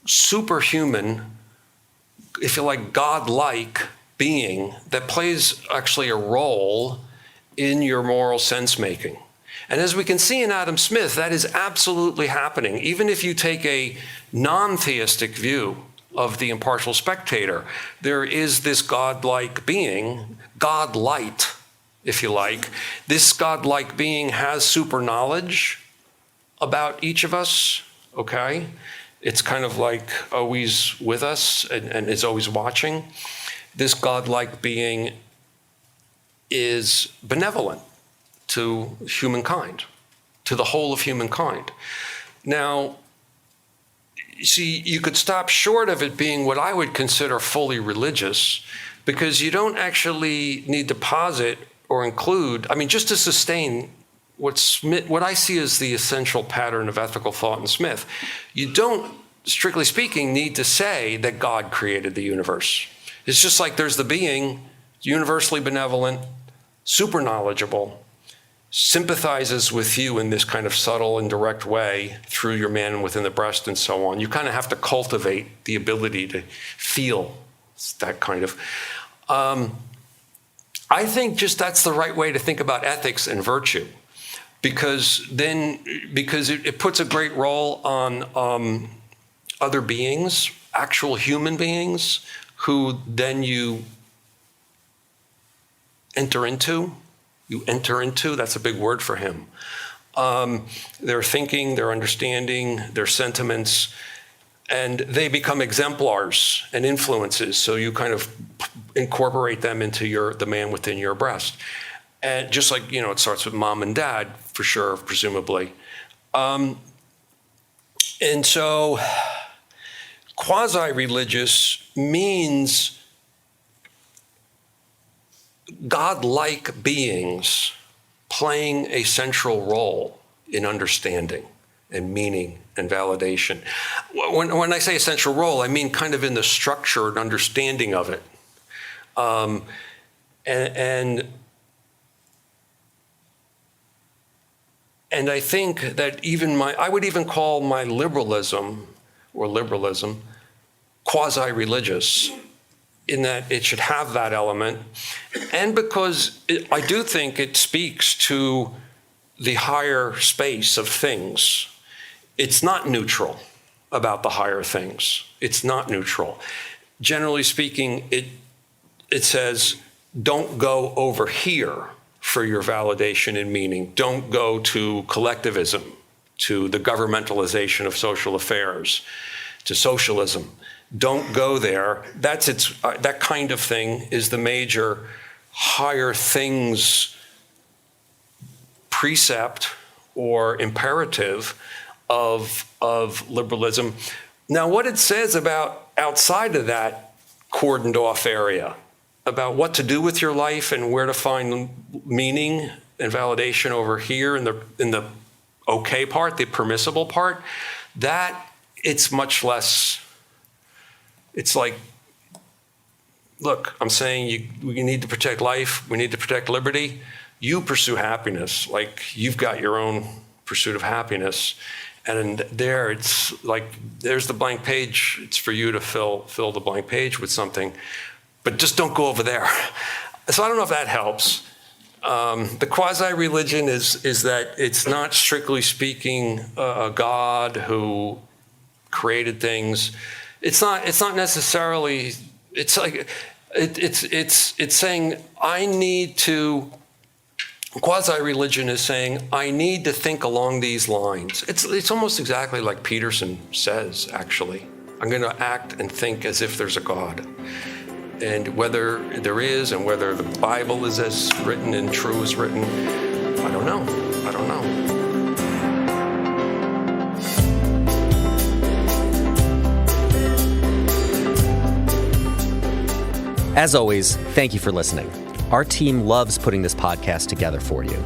superhuman, if you like, godlike being that plays actually a role in your moral sense-making. And as we can see in Adam Smith, that is absolutely happening. Even if you take a non-theistic view of the impartial spectator, there is this godlike being, godlight, if you like. This godlike being has super knowledge about each of us, okay? It's kind of like always with us and is always watching. This godlike being is benevolent to humankind. to the whole of humankind. Now, see, you could stop short of it being what I would consider fully religious, because you don't actually need to posit or include, just to sustain what I see as the essential pattern of ethical thought in Smith. You don't, strictly speaking, need to say that God created the universe. It's just like there's the being, universally benevolent, super knowledgeable, sympathizes with you in this kind of subtle and direct way through your man within the breast and so on. You kind of have to cultivate the ability to feel that kind of. I think just that's the right way to think about ethics and virtue, because it puts a great role on other beings, actual human beings, who then you enter into. That's a big word for him. Their thinking, their understanding, their sentiments, and they become exemplars and influences. So you kind of incorporate them into the man within your breast. And just like, it starts with mom and dad, for sure, presumably. And so quasi-religious means God-like beings playing a central role in understanding and meaning and validation. When I say a central role, I mean kind of in the structure and understanding of it. And I think that I would even call my liberalism quasi-religious, in that it should have that element, and because I do think it speaks to the higher space of things. It's not neutral about the higher things. It's not neutral. Generally speaking, it says, don't go over here for your validation and meaning. Don't go to collectivism, to the governmentalization of social affairs, to socialism. Don't go there. That kind of thing is the major higher things precept or imperative of liberalism. Now, what it says about outside of that cordoned off area, about what to do with your life and where to find meaning and validation over here in the okay part, the permissible part, that it's much less. It's like, look, I'm saying we need to protect life, we need to protect liberty. You pursue happiness, like you've got your own pursuit of happiness. And there, it's like, there's the blank page. It's for you to fill the blank page with something, but just don't go over there. So I don't know if that helps. The quasi-religion is that it's not strictly speaking a God who created things. It's not necessarily. It's like it's saying I need to. Quasi-religion is saying I need to think along these lines. It's almost exactly like Peterson says. Actually, I'm going to act and think as if there's a God, and whether there is, and whether the Bible is as written and true as written, I don't know.
As always, thank you for listening. Our team loves putting this podcast together for you.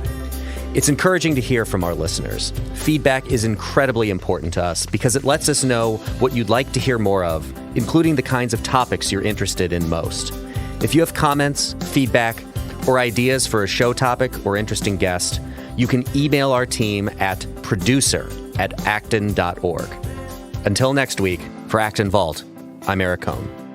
It's encouraging to hear from our listeners. Feedback is incredibly important to us because it lets us know what you'd like to hear more of, including the kinds of topics you're interested in most. If you have comments, feedback, or ideas for a show topic or interesting guest, you can email our team at producer@acton.org. Until next week, for Acton Vault, I'm Erik Matson.